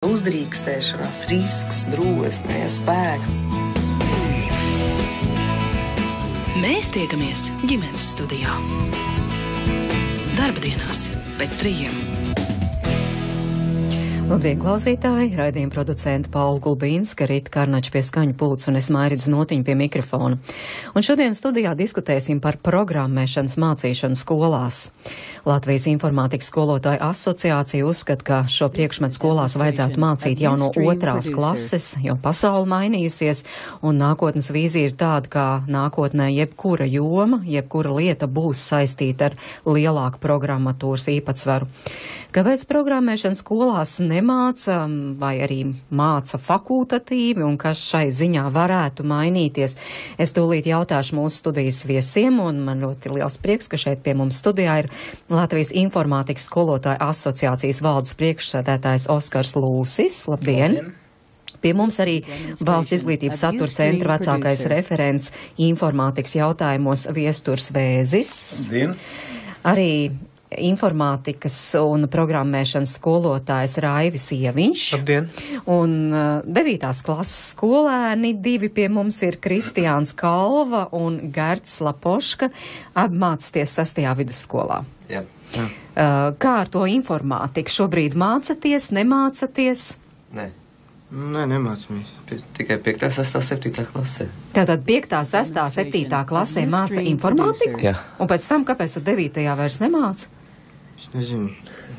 Uzdrīkstēšanās, risks, drosme, spēks. Mēs tiekamies ģimenes studijā. Darba dienās pēc 3. Labdien, klausītāji! Raidījuma producenta Paula Gulbīnska, Rita Karnača pie skaņu pults un es Mairidz Notiņa pie mikrofona. Un šodien studijā diskutēsim par programmēšanas mācīšanu skolās. Latvijas informātikas skolotāju asociācija uzskata, ka šo priekšmetu skolās vajadzētu mācīt jau no 2. klases, jo pasaule mainījusies, un nākotnes vīzija ir tāda, ka nākotnē jebkura joma, jebkura lieta būs saistīta ar lielāku programmatūras īpatsvaru. Kāpēc programmēšana skolās nemāca vai arī māca fakultatīvi un kas šai ziņā varētu mainīties? Es tūlīt jautāšu mūsu studijas viesiem, un man ļoti liels prieks, ka šeit pie mums studijā ir Latvijas informātikas skolotāju asociācijas valdes priekšsēdētājs Oskars Lūsis. Labdien! Pie mums arī Valsts izglītības satura centra vecākais referents informātikas jautājumos Viesturs Vēzis. Labdien! Arī informātikas un programmēšanas skolotājs Raivis Ieviņš. Labdien! Un 9. klases skolēni, 2 pie mums ir Kristiāns Kalva un Gerts Lapoška, abi mācāties 6. vidusskolā. Jā. Kā ar to informātiku? Šobrīd mācaties, nemācaties? Nē. Nē, nemācāmies. Tikai 5., 6., 7. klasē. Tātad 5., 6., 7. klasē māca informātiku? Jā. Un pēc tam, kāpēc tad 9. vairs nemāca? Es nezinu.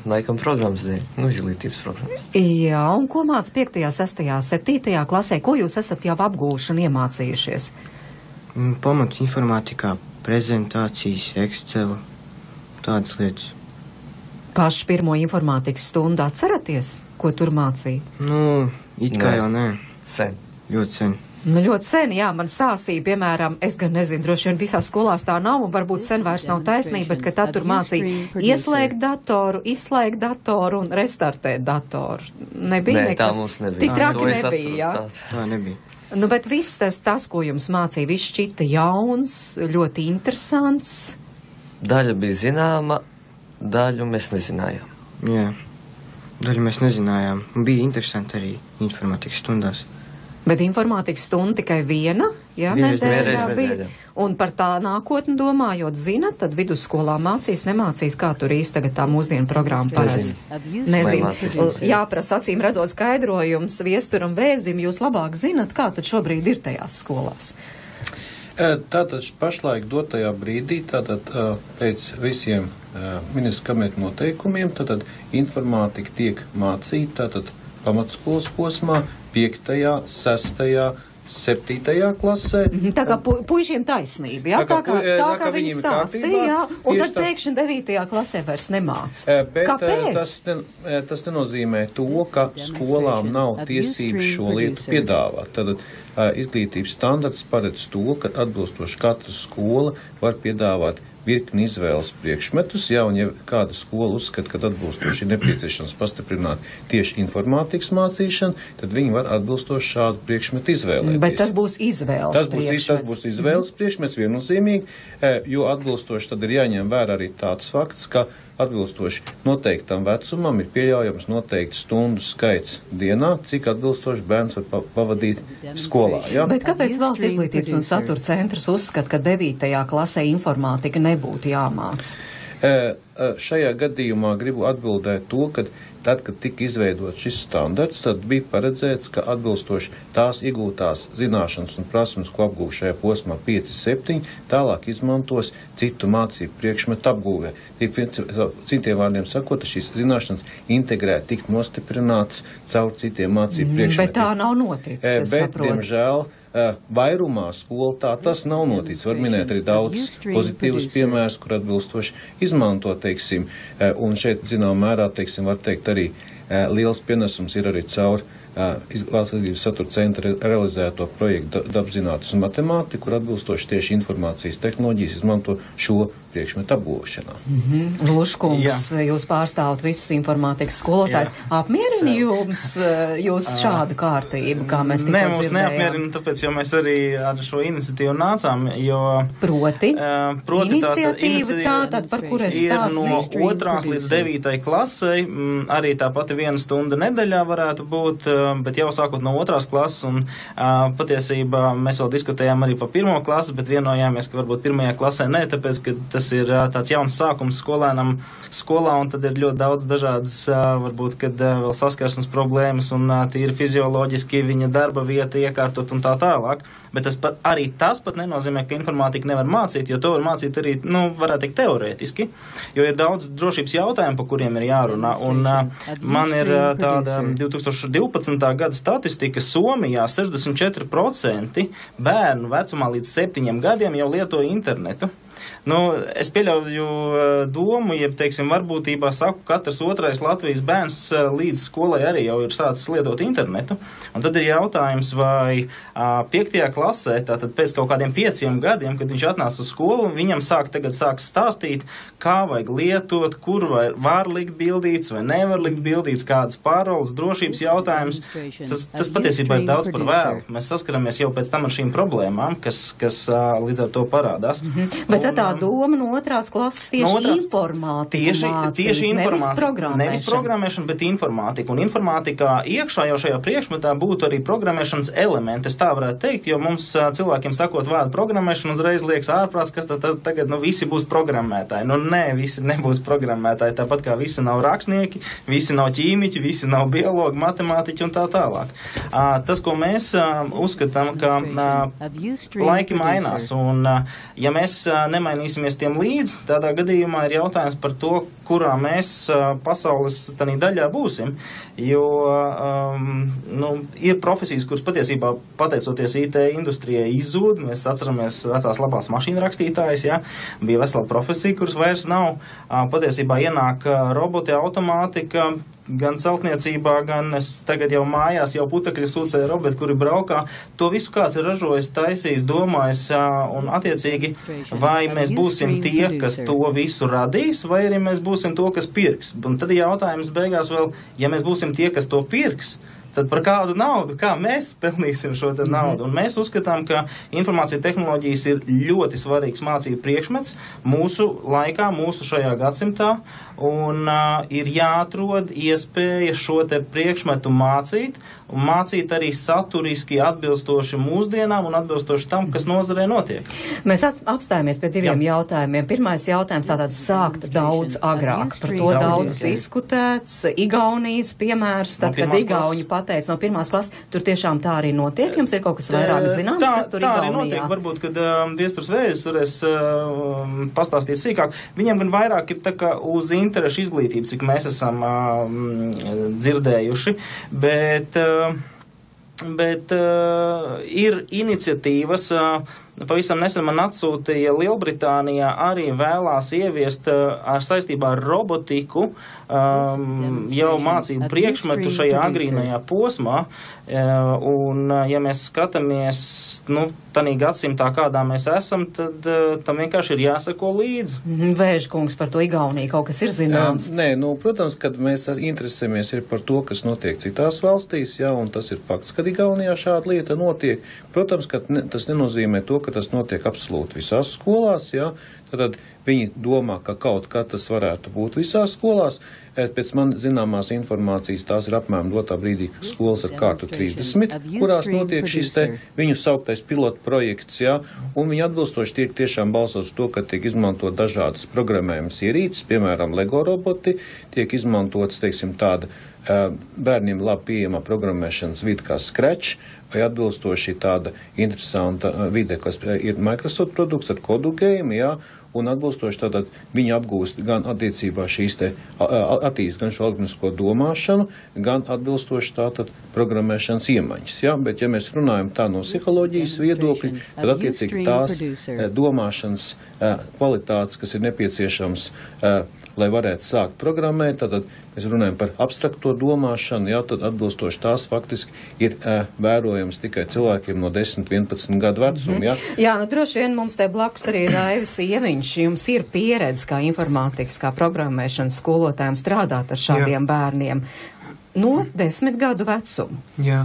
Laikam programmas dēļ. Izglītības programmas. Jā, un ko māca 5., 6., 7. klasē? Ko jūs esat jau apgūši un iemācījušies? Pamats informātikā, prezentācijas, Excel, tādas lietas. Pašu pirmo informātikas stundu atceraties, ko tur mācīja? It kā jau nē. Sen. Ļoti sen. Ļoti sen, jā, man stāstīja, piemēram, es gan nezinu, droši vien visās skolās tā nav, un varbūt sen vairs nav taisnība, bet ka tad tur mācīja ieslēgt datoru, izslēgt datoru un restartēt datoru. Nebija Nē, tā nekas. mums nebija. Tik traki To es nebija, jā. atceros tā. Tā nebija. Nu, bet viss tas, ko jums mācīja, viss šķita jauns, ļoti interesants. Daļa bija zināma, daļu mēs nezinājām. Jā. Daļu mēs nezinājām. Bija interesanti arī informātikas stundās. Bet informātikas stunda tikai viena, jā, Vienreiz nedēļā nedēļā. bija. Un par tā nākotni domājot, zinat, tad vidusskolā mācīs, nemācīs, kā tur īsti tagad tā mūsdienu programma paredz. Nezinu. Nemācīs. Jāprasa acīm redzot skaidrojums Viesturam Vēzim, jūs labāk zinat, kā tad šobrīd ir tajās skolās. Tātad pašlaik dotajā brīdī, pēc visiem ministra kabineta noteikumiem, informātika tiek mācīta, pamatskolas posmā, 5., 6., 7. klasē. Tā kā puišiem taisnība, jā? Tā kā viņi stāstīja, jā? Un tad pēkšņi 9. klasē vairs nemāca. Kāpēc? Tas nenozīmē to, ka skolām nav tiesības šo lietu piedāvāt. Tad izglītības standarts paredz to, ka atbilstoši katra skola var piedāvāt virkni izvēles priekšmetus, jā, un ja kāda skola uzskata, ka atbilstoši ir nepieciešams pastiprināt tieši informātikas mācīšanu, tad viņi var atbilstoši šādu priekšmetu izvēlēties. Bet tas būs izvēles priekšmets. Tas būs izvēles priekšmets viennozīmīgi, jo atbilstoši tad ir jāņem vērā arī tāds fakts, ka atbilstoši noteiktam vecumam ir pieļaujams noteikti stundu skaits dienā, cik atbilstoši bērns var pavadīt skolā. Ja? Bet kāpēc Valsts izglītības un satura centrs uzskata, ka 9. klasē informātika nebūtu jāmāc? Šajā gadījumā gribu atbildēt to, ka tad, kad tika izveidots šis standarts, tad bija paredzēts, ka atbilstoši tās iegūtās zināšanas un prasmes, ko apgūst šajā posmā 5, 7, tālāk izmantos citu mācību priekšmetu apgūvē. Citiem vārdiem sakot, šīs zināšanas integrēt, tikt nostiprināts caur citiem mācību priekšmetiem. Bet tā nav noticis, es saprotu. Diemžēl, vairumā skolu tā tas nav noticis. Var minēt arī daudz pozitīvus piemērus, kur atbilstoši izmanto, teiksim, un šeit, zinām mērā, teiksim, var teikt arī liels pienesums ir arī caur Valsts izglītības satura centra realizēto projektu dabzinātnes un matemātiku, kur atbilstoši tieši informācijas tehnoloģijas izmanto šo priekšmetu apgūšanā. Lūškungs, jūs pārstāvat visus informātikas skolotājs. Apmierina jums šādu kārtību, kā mēs tikko dzirdējām? Nē, mūs neapmierina, tāpēc, jo mēs arī ar šo iniciatīvu nācām, jo... Proti iniciatīva tātad, par kur es stāstu? Ir no 2. līdz 9. klasei, arī tā pati 1 stunda nedēļā varētu būt, bet jau sākot no 2. klases, un patiesībā mēs vēl diskutējām arī par 1. klasi, bet vienojāmies, ka varbūt 1. klasē ne, tāpēc, ka tas ir tāds jauns sākums skolēnam skolā, un tad ir ļoti daudz dažādas, varbūt, kad vēl saskarsmes problēmas, un tīri fizioloģiski viņa darba vieta iekārtot un tā tālāk, bet tas pat nenozīmē, ka informātika nevar mācīt, jo to var mācīt arī, varētu teikt, teorētiski, jo ir daudz drošības jautājumu, par kuriem ir jārunā, un man ir tāda 2012. gada statistika, Somijā 64% bērnu vecumā līdz 7 gadiem jau lietoja internetu. Es pieļauju domu, teiksim, varbūtībā saku, katrs 2. Latvijas bērns līdz skolai arī jau ir sācis lietot internetu. Un tad ir jautājums, vai 5. klasē, tātad pēc kaut kādiem 5 gadiem, kad viņš atnāca uz skolu, viņam sāks stāstīt, kā vajag lietot, kur var likt bildīts vai nevar likt bildīts, kādas pārvaldes, drošības jautājums. Tas patiesībā ir daudz par vēlu. Mēs saskaramies jau pēc tam ar šīm problēmām, kas līdz ar to parādās. Bet tā doma no 2. klases tieši informātiku mācīt, nevis programmēšanu, bet informātiku. Un informātikā iekšā jau šajā priekšmetā būtu arī programmēšanas elementi. Es tā varētu teikt, jo mums cilvēkiem sakot vārdu programmēšanu uzreiz liekas ārprāts, kas tagad visi būs programmētāji. Nē, visi nebūs programmētāji, tāpat kā visi nav rakstnieki, visi nav ķīmiķi, visi nav biologi, matemātiķi un tā tālāk. Tas, ko mēs uzskatām, ka laiki mainās, un ja mēs nemainīsimies tiem līdz, tādā gadījumā ir jautājums par to, kurā mēs pasaules tādā daļā būsim, jo ir profesijas, kuras patiesībā pateicoties IT industrijai izzūd. Mēs atceramies vecās labās mašīnu rakstītājas, bija vesela profesija, kuras vairs nav. Patiesībā ienāk roboti, automātika, gan celtniecībā, gan tagad jau mājās, jau putekļi sūcēja roboti, kuri braukā. To visu kāds ir ražojis, taisījis, domājis, un attiecīgi, vai mēs būsim tie, kas to visu radīs, vai arī mēs būsim to, kas pirks. Un tad ir jautājums beigās vēl, ja mēs būsim tie, kas to pirks, tad par kādu naudu, kā mēs pelnīsim šo naudu. Un mēs uzskatām, ka informācija tehnoloģijas ir ļoti svarīgs mācību priekšmets mūsu laikā, mūsu šajā gadsimtā, un ir jāatrod iespēja šo te priekšmetu mācīt, un mācīt arī saturiski atbilstoši mūsdienām un atbilstoši tam, kas nozarē notiek. Mēs apstājamies pie 2 jautājumiem. Pirmais jautājums tātad sākt daudz agrāk. Par to daudz diskutēts. Igaunijas piemērs, tad, kad Igauņi pateica no 1. klases, tur tiešām tā arī notiek. Jums ir kaut kas vairāk zināms, kas tur Igaunijā? Tā arī notiek. Varbūt, kad Viesturs Vējs varēs pastāstīt sīkāk. Viņam gan vairāk ir tā kā uz interešu izglītību, cik mēs esam dzirdējuši, bet ir iniciatīvas, pavisam nesen man atsūtīja Lielbritānijā arī vēlās ieviest saistībā ar robotiku jau mācību priekšmetu šajā agrīnajā posmā, un ja mēs skatāmies, tanī gadsimtā, kādā mēs esam, tad tam vienkārši ir jāsako līdzi. Vēžkungs, par to Igauniju kaut kas ir zināms? Nē, protams, kad mēs interesējamies ir par to, kas notiek citās valstīs, un tas ir fakts, ka Igaunijā šāda lieta notiek. Protams, ka tas nenozīmē to, ka tas notiek absolūti visās skolās, tad viņi domā, ka kaut kā tas varētu būt visās skolās. Pēc man zināmās informācijas tās ir apmēram dotā brīdī skolas ar kārtu 30, kurās notiek šis viņu sauktais pilotu projekts, un viņi atbilstoši tiek tiešām balsots to, ka tiek izmantot dažādas programmējumas ierīces, piemēram, Lego roboti, tiek izmantots, teiksim, tāda bērniem labi pieejamā programmēšanas vide kā Scratch, vai atbilstoši tāda interesanta vide, kas ir Microsoft produkts ar Kodu Game, un atbilstoši tātad viņi apgūst gan attiecībā šīs attīst gan šo algoritmisko domāšanu, gan atbilstoši tātad programmēšanas iemaņas, bet ja mēs runājam tā no psiholoģijas viedokļa, tad attiecīgi tās domāšanas kvalitātes, kas ir nepieciešams lai varētu sākt programmēt, tad mēs runājam par abstrakto domāšanu, jā, tad atbilstoši tās faktiski ir vērojams tikai cilvēkiem no 10-11 gadu vecuma, jā. Jā, nu droši vien mums te blakus arī ir Raivis Ieviņš, jums ir pieredze kā informātikas, kā programmēšanas skolotājiem strādāt ar šādiem bērniem no 10 gadu vecuma. Jā,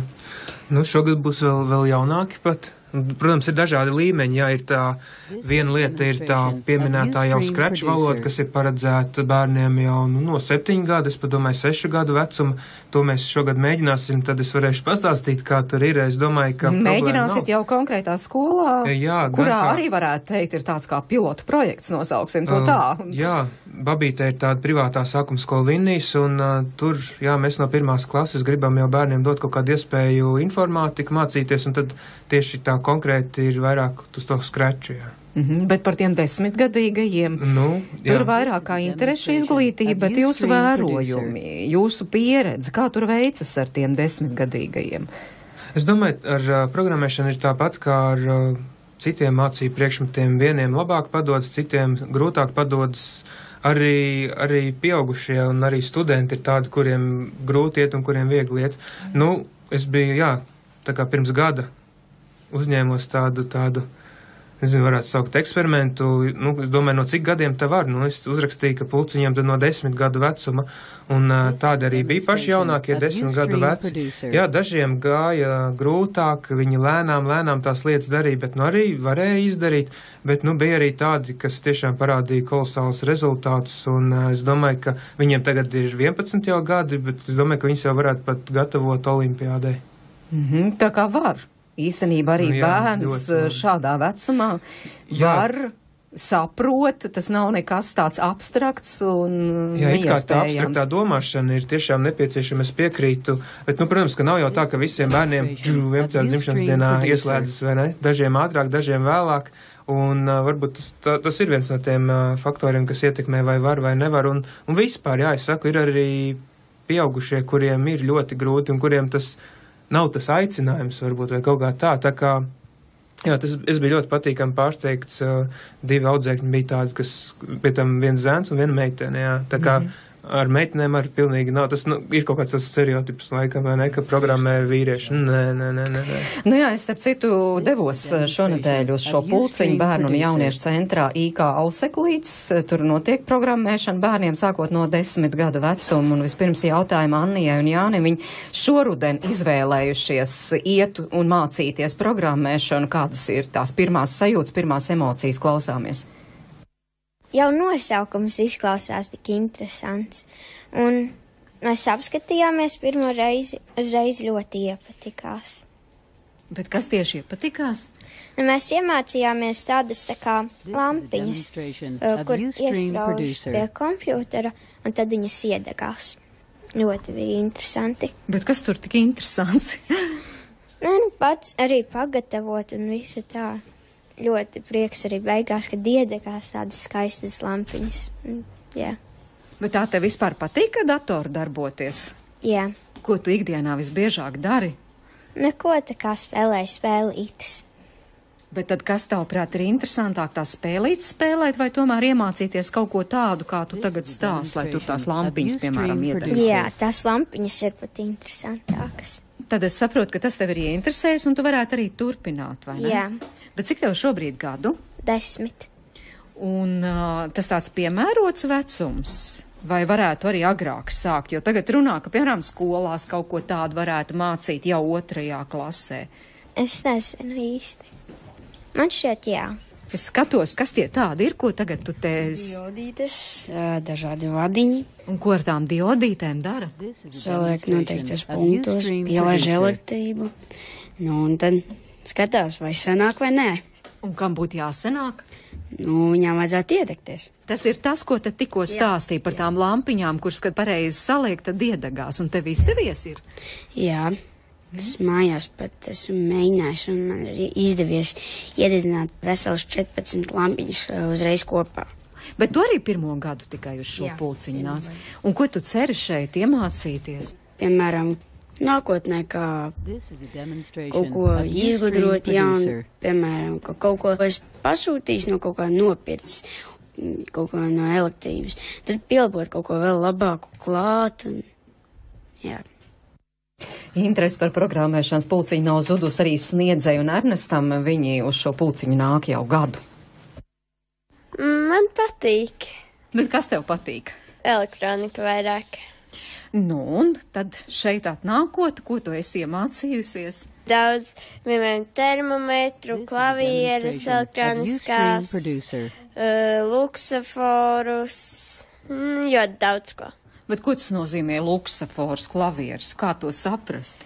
nu šogad būs vēl jaunāki pat. Protams, ir dažādi līmeņi, jā, ir tā, viena lieta ir tā pieminētā jau scratch valoda, kas ir paredzēta bērniem jau no 7 gadu, es padomāju 6 gadu vecuma, to mēs šogad mēģināsim, tad es varēšu pastāstīt, kā tur ir, es domāju, ka mēģināsit jau konkrētā skolā, jā, kurā arī varētu teikt, ir tāds kā pilotu projekts, nosauksim to tā. Jā, Babīte ir tāda privātā sākuma skola Vinnijas, un tur, jā, mēs no 1. klases gribam jau bērniem dot kaut kādu iespēju informātiku mācīties, un tad tieši tā konkrēti ir vairāk uz to scratchu, jā. Bet par tiem 10-gadīgajiem, tur vairāk kā interešu izglītība, bet jūsu vērojumi, jūsu pieredze, kā tur veicas ar tiem 10-gadīgajiem? Es domāju, ar programmēšanu ir tāpat kā ar citiem mācību priekšmetiem, vieniem labāk padodas, citiem grūtāk padodas. Arī pieaugušie un arī studenti ir tādi, kuriem grūti iet un kuriem viegli iet. Es biju, jā, tā kā pirms gada uzņēmos tādu, nezinu, varētu saukt eksperimentu, es domāju, no cik gadiem te var, es uzrakstīju, ka pulciņiem tad no 10 gadu vecuma, un tādi arī bija paši jaunākie 10 gadu veci. Jā, dažiem gāja grūtāk, viņi lēnām tās lietas darīja, bet arī varēja izdarīt, bet bija arī tādi, kas tiešām parādīja kolosālus rezultātus, un es domāju, ka viņiem tagad ir 11 jau gadi, bet es domāju, ka viņus jau varētu pat gatavot olimpiādai. Tā kā var. Īstenībā arī bērns šādā vecumā var saprot, tas nav nekas tāds abstrakts un neiespējams. Jā, it kā tā abstraktā domāšana ir tiešām nepieciešama, es piekrītu, bet, protams, ka nav jau tā, ka visiem bērniem 11. dzimšanas dienā ieslēdzas, vai ne? Dažiem ātrāk, dažiem vēlāk, un varbūt tas ir viens no tiem faktoriem, kas ietekmē vai var vai nevar, un vispār, jā, es saku, ir arī pieaugušie, kuriem ir ļoti grūti un kuriem tas nav tas aicinājums varbūt vai kaut kā tā kā, jā, es biju ļoti patīkami pārsteigts, 2 audzēkņi bija tādi, kas, pie tam viens zēns un viena meitene, jā, tā kā ar meitenēm arī pilnīgi nav, tas ir kaut kāds tas stereotips laikam, vai ne, ka programmē vīrieši, nē. Jā, es starp citu devos šonedēļ uz šo pulciņu bērnu un jauniešu centrā IK Auseklīts, tur notiek programmēšana bērniem sākot no 10 gadu vecuma, un vispirms jautājuma Annijai un Jānim, viņi šoruden izvēlējušies iet un mācīties programmēšanu, kādas ir tās pirmās sajūtas, pirmās emocijas, klausāmies. Jau nosaukums izklausās tik interesants, un mēs apskatījāmies pirmo reizi, uzreiz ļoti iepatikās. Bet kas tieši iepatikās? Mēs iemācījāmies tādas tā kā lampiņas, kur iesprauž pie kompjūtera, un tad viņas iedegās. Ļoti bija interesanti. Bet kas tur tik interesants? Pats arī pagatavot un visu tā. Ļoti prieks arī beigās, kad iedegās tādas skaistas lampiņas. Jā. Bet tā tev vispār patīk, ka datoru darboties? Jā. Ko tu ikdienā visbiežāk dari? Neko, tā kā spēlēju spēlītes. Bet tad kas tavuprāt ir interesantāk, tās spēlītes spēlēt vai tomēr iemācīties kaut ko tādu, kā tu tagad stāst, lai tur tās lampiņas, piemēram, iedegās? Jā, tās lampiņas ir pat interesantākas. Tad es saprotu, ka tas tev ir ieinteresējis un tu varētu arī turpināt, vai ne? Jā. Bet cik tev šobrīd gadu? 10. Un tas tāds piemērots vecums? Vai varētu arī agrāk sākt? Jo tagad runā, ka, piemēram, skolās kaut ko tādu varētu mācīt jau 2. klasē. Es nezinu īsti. Man šķiet, jā. Es skatos, kas tie tādi ir, ko tagad tu te... Diodītes, dažādi vadiņi. Un ko ar tām diodītēm dara? Saliek noteiktos punktos, pielaiž elektrību. Un tad skatās, vai sanāk vai nē. Un kam būtu jāsanāk? Viņām vajadzētu iedegties. Tas ir tas, ko te tikko stāstīja par tām lampiņām, kuras, kad pareizi saliek, tad iedegās. Un tev izdevies ir? Jā. Es mājās pat esmu mēģinājis, un man ir izdevies iededzināt veselas 14 lampiņas uzreiz kopā. Bet tu arī 1. gadu tikai uz šo pulciņu nāc. Un ko tu ceri šeit iemācīties? Piemēram, nākotnē, kā kaut ko izgudrot jaunu, piemēram, ka kaut ko es pasūtīs no kaut kā nopircis. kaut ko no elektrības. Tad pielabot kaut ko vēl labāku klāt. Un, jā. Interesi par programmēšanas pulciņu nav zudus arī Sniedzei un Ernestam. Viņi uz šo pulciņu nāk jau gadu. Man patīk. Bet kas tev patīk? Elektronika vairāk. Nu, un tad šeit atnākot, ko tu esi iemācījusies? Daudz, piemēram, termometru, klavieres, elektroniskās, luksaforus, ļoti daudz ko. Bet ko tas nozīmē luksafors, klavieres? Kā to saprast?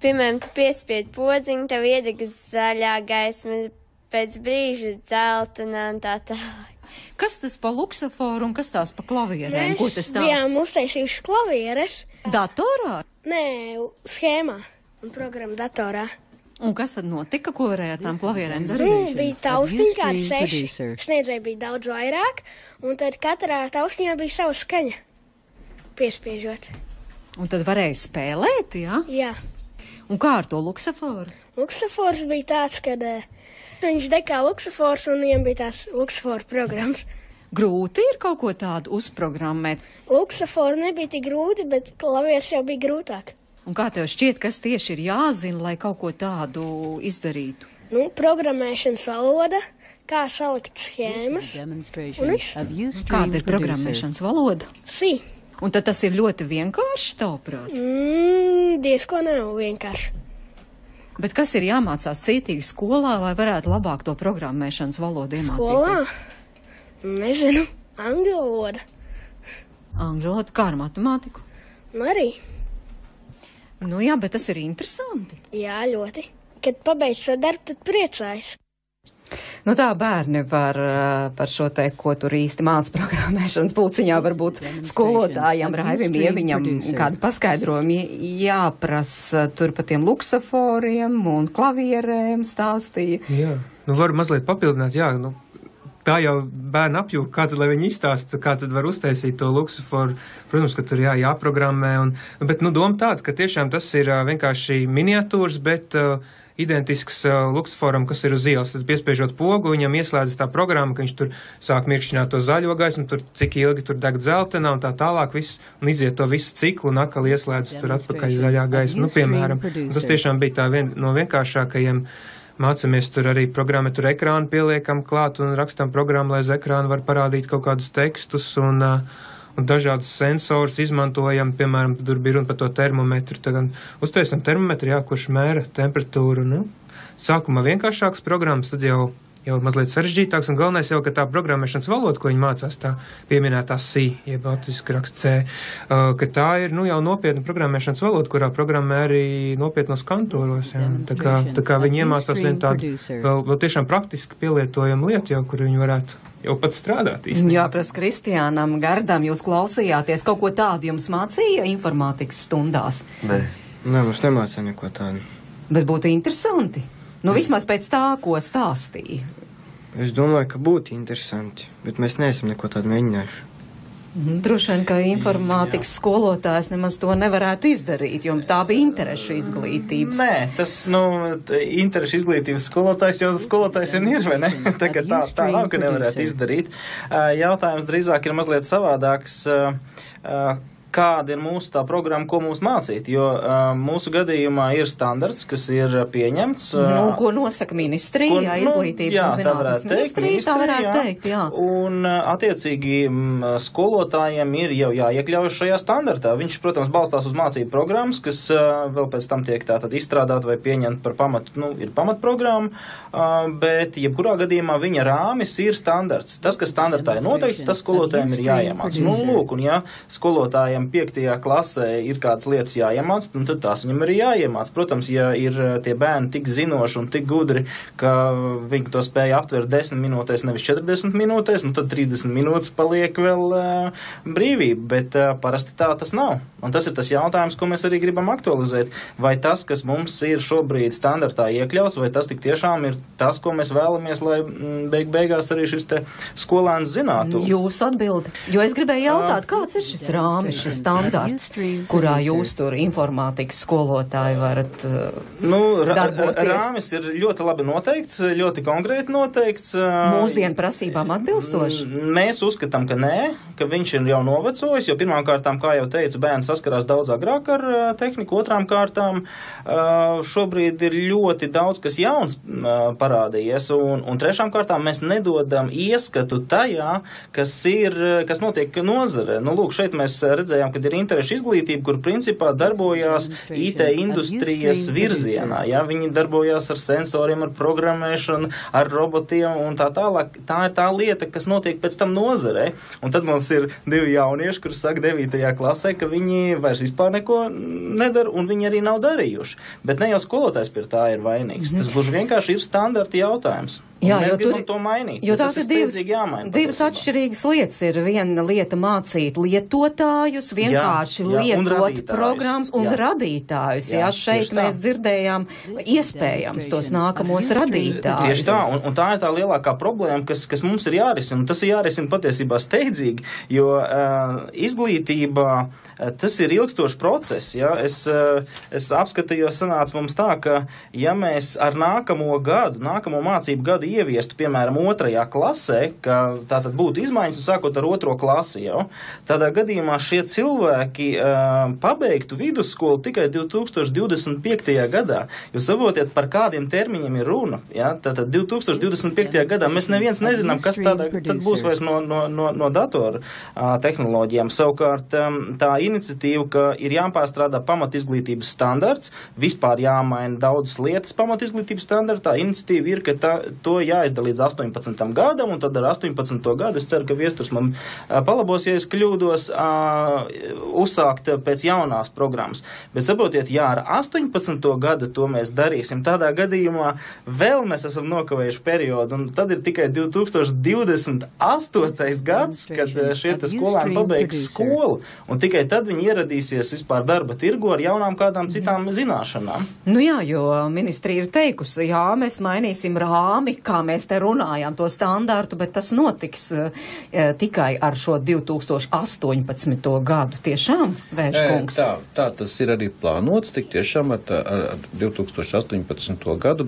Piemēram, tu piespied podziņu, tev iedegas zaļā gaisma, pēc brīža dzeltenā un tā tālāk. Kas tas pa luksaforu un kas tās pa klavierēm? Ko tas tā? Bijām uztaisījuši klavieres. Datorā? Nē, schēmā un programma datorā. Un kas tad notika, ko varēja tām klavierēm darīt? Bija taustiņa kā ar 6. Sniedzēji bija daudz vairāk, un tad katrā taustiņā bija sava skaņa, piespiežot. Un tad varēja spēlēt, jā? Jā. Un kā ar to luksaforu? Luksafors bija tāds, kad viņš dekā luksafors, un viņam bija tās luksaforu programmas. Grūti ir kaut ko tādu uzprogrammēt? Luksaforu nebija tik grūti, bet klavieres jau bija grūtāk. Un kā tev šķiet, kas tieši ir jāzina, lai kaut ko tādu izdarītu? Nu, programmēšanas valoda, kā salikt schēmas, un viss. Kāda ir programmēšanas valoda? C. Un tad tas ir ļoti vienkārši, tavuprāt? Diezko nav vienkārši. Bet kas ir jāmācās citīgi skolā, lai varētu labāk to programmēšanas valodu iemācīties? Skolā? Nezinu. Angļu valoda. Angļu valoda kā ar matemātiku? Arī. Nu jā, bet tas ir interesanti. Jā, ļoti. Kad pabeidz šo darbu, tad priecājas. Nu tā bērni par šo te, ko tur īsti māca programmēšanas pulciņā, varbūt skolotājiem, Raivim, Ieviņam kādu paskaidrojumu jāprasa tur pa tiem luksaforiem un klavierēm stāstīja. Jā, nu varu mazliet papildināt, jā, nu. Tā jau bērni apjūka, kā tad, lai viņi izstāsta, kā tad var uztaisīt to luksaforu. Protams, ka tur jāprogrammē. Bet, nu, doma tāda, ka tiešām tas ir vienkārši miniatūrs, bet identisks luksaforam, kas ir uz ielas. Tad piespiežot pogu, viņam ieslēdzas tā programma, ka viņš tur sāk mirkšķināt to zaļo gaismu, tur cik ilgi tur deg dzeltenā un tā tālāk viss, un iziet to visu ciklu un atkal ieslēdzas tur atpakaļ zaļā gaisma. Nu, piemēram, tas tiešām bija tā no vienkāršākajiem. Mācāmies tur arī programmēt, tur ekrānu pieliekam klāt un rakstam programmu, lai uz ekrānu var parādīt kaut kādus tekstus un dažādus sensors izmantojam. Piemēram, tur bija runa par to termometru. Tagad uztaisam termometru, jā, kurš mēra temperatūru. Nu, sākumā vienkāršāks programmas, tad jau mazliet sarežģītāks, un galvenais jau, ka tā programmēšanas valoda, ko viņi mācās, tā pieminētā C, jeb latviski raksts C, ka tā ir, nu, jau nopietna programmēšanas valoda, kurā programmē arī nopietnos kantoros, jā. Tā kā viņi iemācās vienu tādu vēl tiešām praktiski pielietojumu lietu, jau, kur viņi varētu jau pat strādāt īstenībā. Jāprasa Kristiānam Gardam, jūs klausījāties, kaut ko tādu jums mācīja informātikas stundās? Nē, mums nemācīja neko tādu. Bet būtu interesanti. Nu, vismaz pēc tā, ko stāstīja. Es domāju, ka būtu interesanti, bet mēs neesam neko tādu mēģinājuši. Droši vien, ka informātikas skolotājs nemaz to nevarētu izdarīt, jo tā bija interešu izglītības. Nē, tas, interešu izglītības skolotājs jau skolotājs vien ir, vai ne? Tagad tā nav, ka nevarētu izdarīt. Jautājums drīzāk ir mazliet savādāks. Kāda ir mūsu tā programma, ko mums mācīt, jo mūsu gadījumā ir standarts, kas ir pieņemts. Ko nosaka ministrija, izglītības un zinātnes ministrija, tā varētu teikt, jā. Un attiecīgi skolotājiem ir jau jāiekļauj šajā standartā. Viņš, protams, balstās uz mācību programmas, kas vēl pēc tam tiek tātad izstrādāt vai pieņemt par pamatu, ir pamatprogramma, bet jebkurā gadījumā viņa rāmis ir standarts. Tas, kas standartā ir noteikts, tas skolotājiem ir jāiemāc. Lūk, un ja skolotājiem 5. klasē ir kādas lietas jāiemāc, tad tās viņam arī jāiemāc. Protams, ja ir tie bērni tik zinoši un tik gudri, ka viņi to spēja aptvert 10 minūtēs, nevis 40 minūtēs, tad 30 minūtes paliek vēl brīvība, bet parasti tā tas nav. Un tas ir tas jautājums, ko mēs arī gribam aktualizēt. Vai tas, kas mums ir šobrīd standartā iekļauts, vai tas tik tiešām ir tas, ko mēs vēlamies, lai beigās arī šis te skolēns zinātu? Jūsu atbildi. Jo es gribēju jautāt, kāds ir šis rāmis, šis standarts, kurā jūs tur informātikas skolotāji varat darboties? Rāmis ir ļoti labi noteikts, ļoti konkrēti noteikts. Mūsdienu prasībām atbilstoši? Mēs uzskatām, ka nē, ka viņš ir jau novecojis, jo pirmām kārtām, kā jau teicu, bērns saskarās daudz agrāk ar tehniku, otrām kārtām šobrīd ir ļoti daudz, kas jauns parādījies, un trešām kārtām mēs nedodam ieskatu tajā, kas notiek nozare. Lūk, šeit mēs redzējām, ka ir interešu izglītība, kur principā darbojās IT industrijas virzienā. Ja? Viņi darbojās ar sensoriem, ar programmēšanu, ar robotiem un tā tālāk. Tā ir tā lieta, kas notiek pēc tam nozarē. Un tad mums ir 2 jaunieši, kuri saka 9. klasē, ka viņi vairs vispār neko nedara un viņi arī nav darījuši. Bet ne jau skolotājs pie tā ir vainīgs. Tas gluži vienkārši ir standarta jautājums. Jā, mēs gribam to mainīt. Jo tās ir divas atšķirīgas lietas. Ir viena lieta mācīt lietotājus, vienkārši lietot programmas un radītājus. Jā, šeit mēs dzirdējām iespējams tos nākamos radītājus. Tieši tā, un tā ir tā lielākā problēma, kas mums ir jārisina. Tas ir jārisina patiesībā steidzīgi, jo izglītībā tas ir ilgstošs process. Ja? Es apskatījos, sanāca mums tā, ka ja mēs ar nākamo mācību gadu ieviestu, piemēram, 2. klasē, ka tātad būtu izmaiņas, sākot ar 2. klasi jau, tādā gadījumā šie cilvēki pabeigtu vidusskolu tikai 2025. gadā. Jūs saprotiet, par kādiem termiņiem ir runa. Ja? Tātad 2025. gadā mēs neviens nezinām, kas tad būs vairs no datoru tehnoloģijām. Savukārt tā iniciatīva, ka ir jāpārstrādā pamatizglītības standarts, vispār jāmaina daudzas lietas pamatizglītības standartā, iniciatīva ir, ka to jāizdara līdz 18. gadam, un tad ar 18. gadu, es ceru, ka viesturs man palabos, ja es kļūdos, uzsākt pēc jaunās programmas. Bet saprotiet, ja ar 18. gadu to mēs darīsim, tādā gadījumā vēl mēs esam nokavējuši periodu, un tad ir tikai 2028. gads, kad šie skolēni pabeigs skolu, un tikai tad viņi ieradīsies vispār darba tirgu ar jaunām kādām citām zināšanām. Nu jā, jo ministrija ir teikusi, jā, mēs mainīsim rāmi, kā mēs te runājām, to standārtu, bet tas notiks tikai ar šo 2018. gadu. Tiešām, Vērškungs? Tā tas ir arī plānots, tik tiešām ar 2018. gadu.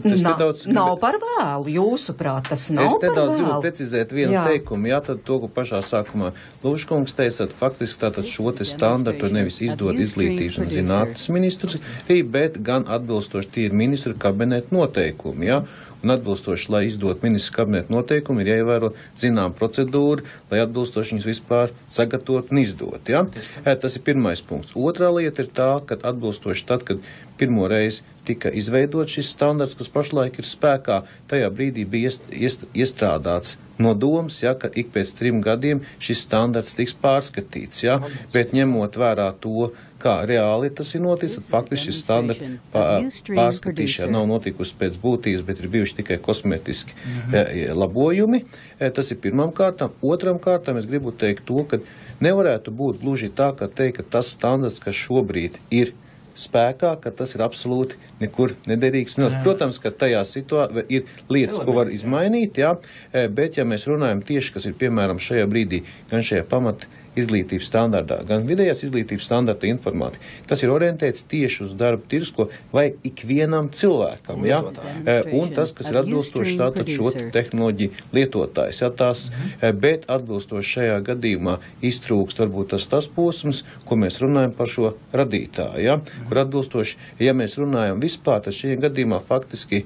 Nav par vēlu, jūsuprāt, tas nav par vēlu. Es nedaudz gribu precizēt vienu teikumu, tad to, ko pašā sākumā Lūškungs teica, faktiski tātad šo te standartu nevis izdod izglītības un zinātnes ministrs, bet gan atbilstoši tie ir ministra kabineta noteikumi, un atbilstoši, lai izdot ministra kabineta noteikumi, ir jāievēro zinām procedūru, lai atbilstoši viņus vispār sagatavot un izdot. Tas ir pirmais punkts. Otrā lieta ir tā, ka atbilstoši tad, kad pirmo reizi tika izveidot šis standarts, kas pašlaik ir spēkā, tajā brīdī bija iestrādāts nodoms, ka ik pēc 3 gadiem šis standarts tiks pārskatīts, bet ņemot vērā to, kā reāli tas ir noticis, tad faktiski šis standarts pārskatīšana nav notikusi pēc būtības, bet ir bijuši tikai kosmetiski labojumi. Tas ir pirmām kārtām. Otram kārtām es gribu teikt to, ka nevarētu būt gluži tā, ka teikt, ka tas standarts, kas šobrīd ir spēkā, ka tas ir absolūti nekur nederīgs. Protams, ka tajā situācijā ir lietas, ko var izmainīt, bet ja mēs runājam tieši, kas ir piemēram šajā brīdī, gan šajā pamat izglītības standartā, gan vidējās izglītības standarta informātika. Tas ir orientēts tieši uz darba tirgu vai ikvienam cilvēkam, un tas, kas ir atbilstoši tātad šo tehnoloģiju lietotājs, bet atbilstoši šajā gadījumā iztrūkst varbūt tas posms, ko mēs runājam par šo radītāju, kur atbilstoši, ja mēs runājam vispār, tad šajā gadījumā faktiski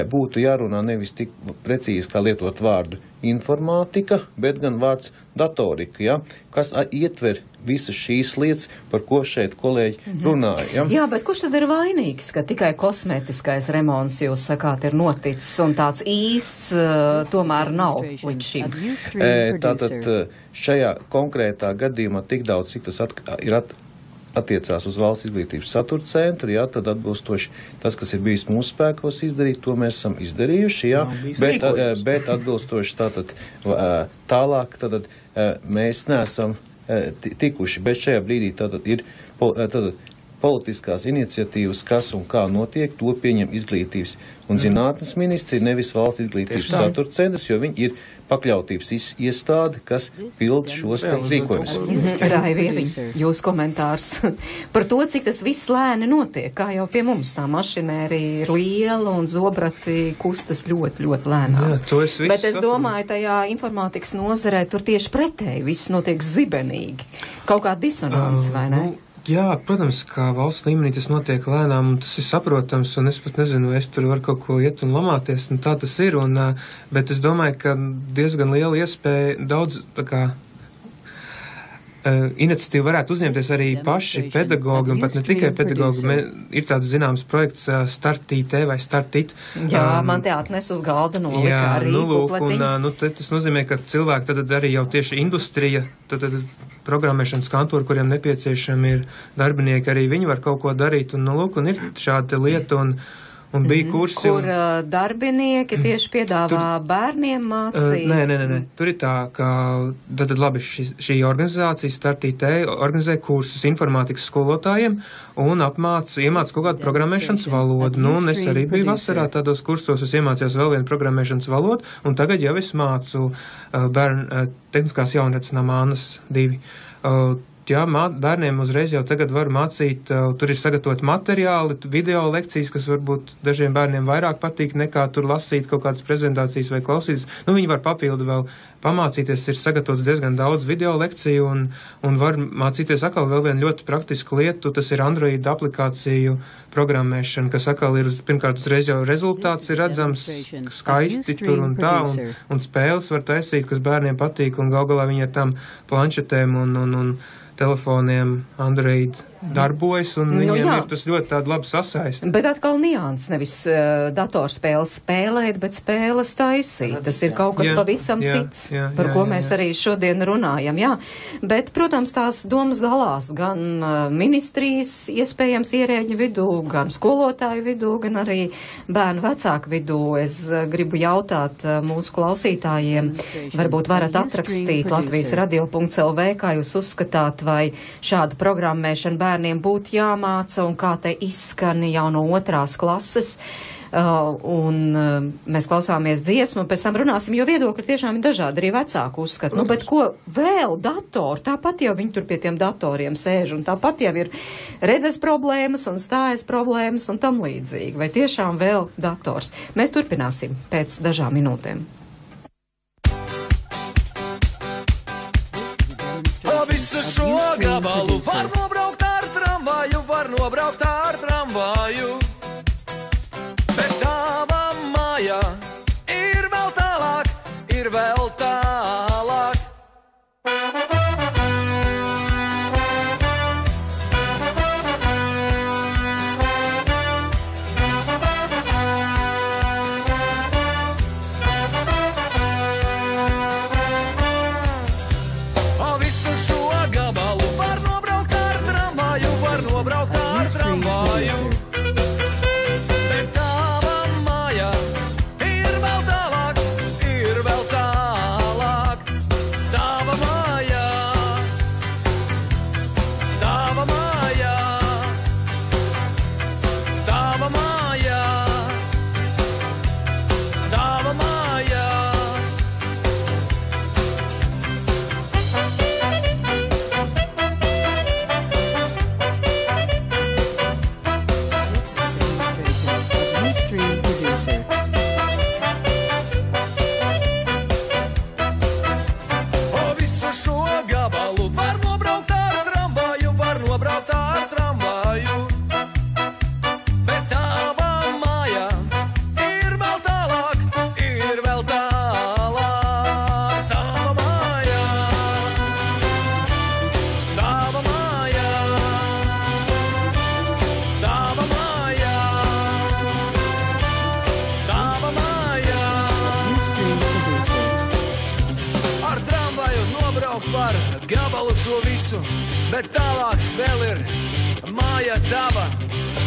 būtu jārunā nevis tik precīzi, kā lietot vārdu informātika, bet gan vārds datorika, kas ietver visas šīs lietas, par ko šeit kolēģi runāja. Jā, bet kurš tad ir vainīgs, ka tikai kosmētiskais remonts, jūs sakāt, ir noticis un tāds īsts tomēr nav līdz šim? Tātad šajā konkrētā gadījumā tik daudz, cik tas ir attiecās uz valsts izglītības satura centru, tad atbilstoši tas, kas ir bijis mūsu spēkos izdarīt, to mēs esam izdarījuši, bet atbilstoši tātad tālāk, mēs neesam tikuši, bet šajā brīdī tātad ir politiskās iniciatīvas, kas un kā notiek, to pieņem izglītības un zinātnes ministri, nevis valsts izglītības satura centrs, jo viņi ir pakļautības iestāde, kas pild šos rīkojumus. Raivieliņ, jūs komentārs par to, cik tas viss lēni notiek, kā jau pie mums tā mašinērija ir liela un zobrati kustas ļoti, ļoti lēnām. Jā, bet es domāju, tajā informātikas nozarē tur tieši pretēji viss notiek zibenīgi. Kaut kā disonants, vai ne? Jā, protams, kā valsts līmenī tas notiek lēnām, un tas ir saprotams, un es pat nezinu, vai es tur varu kaut ko iet un lamāties, un tā tas ir, bet es domāju, ka diezgan liela iespēja daudz, tā kā, iniciatīvu varētu uzņemties arī paši pedagogi, un pat ne tikai pedagogi. Ir tāds zināms projekts Start IT vai Start IT. Jā, man te atnes uz galda nolika arī kupletiņas. Tas nozīmē, ka cilvēki tad arī jau tieši industrija, tad programmēšanas kantori, kuriem nepieciešami ir darbinieki, arī viņi var kaut ko darīt, un ir šāda lieta, un bija kursi. Kur darbinieki tieši piedāvā bērniem mācīt? Nē. Tur ir tā, ka tad labi šī organizācija Start IT organizē kursus informātikas skolotājiem un iemāca kaut kādu programmēšanas valodu. Un es arī biju vasarā tādos kursos, es iemācījos vēl vienu programmēšanas valodu, un tagad jau es mācu tehniskās jaunradas Namānas 2. Jā, bērniem uzreiz jau tagad var mācīt, tur ir sagatavot materiāli, video lekcijas, kas varbūt dažiem bērniem vairāk patīk nekā tur lasīt kaut kādas prezentācijas vai klausīties. Viņi var papildu vēl pamācīties, ir sagatavots diezgan daudz video lekciju un var mācīties atkal vēl vienu ļoti praktisku lietu, tas ir Android aplikāciju programmēšana, kas atkal ir pirmkārt uzreiz jau rezultāts ir redzams skaisti tur un tā, un spēles var taisīt, kas bērniem patīk, un gal galā viņi ar tām planšetēm un telefoniem Android darbojas, un viņiem ir tas ļoti tāda laba sasaiste. Bet atkal nians, nevis datorspēles spēlēt, bet spēles taisīt. Tas ir kaut kas pavisam cits, par ko mēs arī šodien runājam. Jā. Bet, protams, tās domas dalās gan ministrijas iespējams ierēģi vidū, gan skolotāju vidū, gan arī bērnu vecāku vidū. Es gribu jautāt mūsu klausītājiem, varbūt varat atrakstīt Latvijas radio.lv, kā jūs uzskatāt, vai šāda programmēšana bērniem būtu jāmāca un kā te izskan jau no 2. klases. Mēs klausāmies dziesmu, pēc tam runāsim, jo viedokļi tiešām ir dažādi, arī vecāku uzskat. Bet ko vēl datoru? Tāpat jau viņi tur pie tiem datoriem sēž, un tāpat jau ir redzes problēmas un stājas problēmas un tam līdzīgi. Vai tiešām vēl dators? Mēs turpināsim pēc dažām minūtēm. Visu šo gabalu var nobraukt ar tramvaju, bet tava māja ir vēl tālāk, gabalu šo visu, bet tālāk vēl ir māja tava.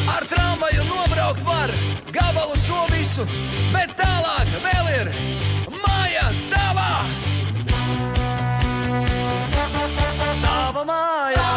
Ar tramvaju nobraukt var gabalu šo visu, bet tālāk vēl ir māja tava. Tava māja,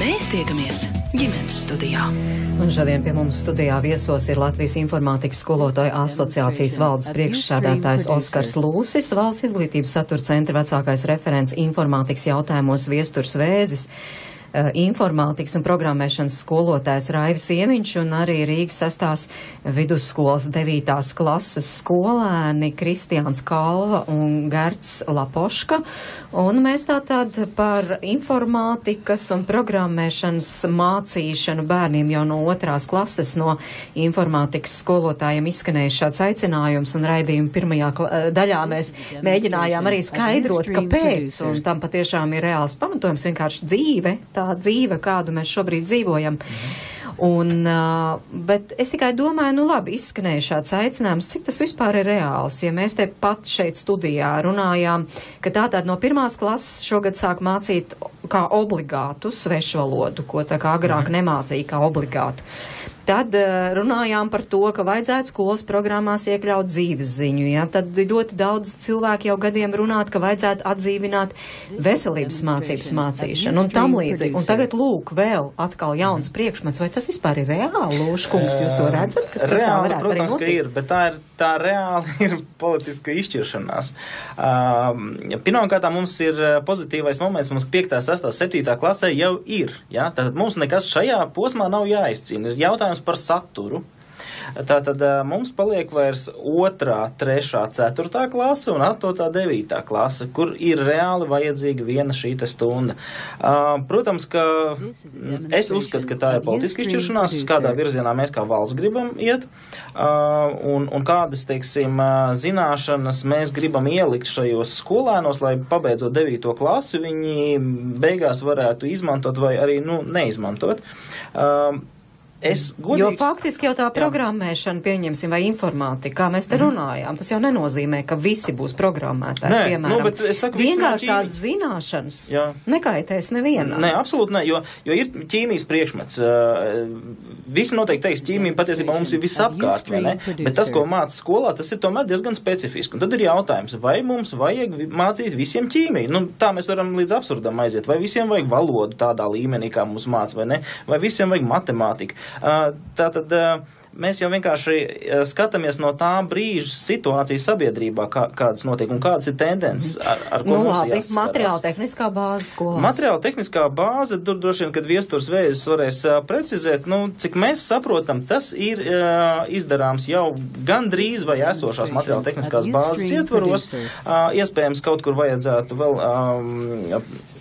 Mēs tiekamies ģimenes studijā. Un šodien pie mums studijā viesos ir Latvijas informātikas skolotāju asociācijas valdes priekšsēdētājs Oskars Lūsis, Valsts izglītības satura centra vecākais referents informātikas jautājumos Viesturs Vēzis, informātikas un programmēšanas skolotājs Raivis Ieviņš un arī Rīgas 6. vidusskolas 9. klases skolēni Kristiāns Kalva un Gerts Lapoška. Un mēs tātad par informātikas un programmēšanas mācīšanu bērniem jau no 2. klases no informātikas skolotājiem izskanējuši šāds aicinājums, un raidījuma pirmajā daļā mēs mēģinājām arī skaidrot, kāpēc, un tam patiešām ir reāls pamatojums, vienkārši dzīve, tā dzīve, kādu mēs šobrīd dzīvojam. Un, bet es tikai domāju, nu labi, izskanēja šāds aicinājums, cik tas vispār ir reāls, ja mēs te pat šeit studijā runājām, ka tātad no 1. klases šogad sāk mācīt kā obligātu svešvalodu, ko tā kā agrāk nemācīja kā obligātu. Tad runājām par to, ka vajadzētu skolas programmās iekļaut dzīves ziņu, ja? Tad ļoti daudz cilvēki jau gadiem runāt, ka vajadzētu atdzīvināt veselības mācības mācīšanu un tam līdzīgi. Un tagad lūk vēl atkal jauns priekšmets, vai tas vispār ir reāli, Lūškungs, jūs to redzat? Ka tas reāli, varētu protams, arī ka ir, bet tā reāli ir politiska izšķiršanās. Pirmkārt, mums ir pozitīvais moments, mums 5., 6., 7. klasē jau ir, ja? Tātad mums nekas šajā posmā nav jāizcīna. Ir jautājums par saturu. Tātad mums paliek vairs 2., 3., 4. klase un 8., 9. klase, kur ir reāli vajadzīga viena šī stunda. Protams, ka es uzskatu, ka tā ir politiska izšķiršanās, kādā virzienā mēs kā valsts gribam iet, un kādas, teiksim, zināšanas mēs gribam ielikt šajos skolēnos, lai pabeidzot 9. klasi, viņi beigās varētu izmantot vai arī, neizmantot. Jo faktiski jau tā programmēšana, pieņemsim, vai informātika, kā mēs te runājām, tas jau nenozīmē, ka visi būs programmētāji, piemēram. Bet es saku, vienkārši tās zināšanas nekaitēs nevienam. Nē, absolūti ne, jo ir ķīmijas priekšmets. Visi noteikti teiks, ķīmija patiesībā mums ir visapkārt, vai ne? Bet tas, ko māca skolā, tas ir tomēr diezgan specifiski. Un tad ir jautājums, vai mums vajag mācīt visiem ķīmiju? Tā mēs varam līdz absurdam aiziet. Vai visiem vajag valodu tādā līmenī, kā mums māca, vai ne? Vai visiem vajag matemātiku? Tātad mēs jau vienkārši skatāmies no tā brīža situācijas sabiedrībā, kādas notiek un kādas ir tendences, ar ko mums jāsaskarās. Materiāla tehniskā bāze skolās. Materiāla tehniskā bāze, tur droši vien, kad Viesturs Vēzis varēs precizēt, cik mēs saprotam, tas ir izdarāms jau gandrīz vai esošās materiāla tehniskās bāzes ietvaros. Iespējams, kaut kur vajadzētu vēl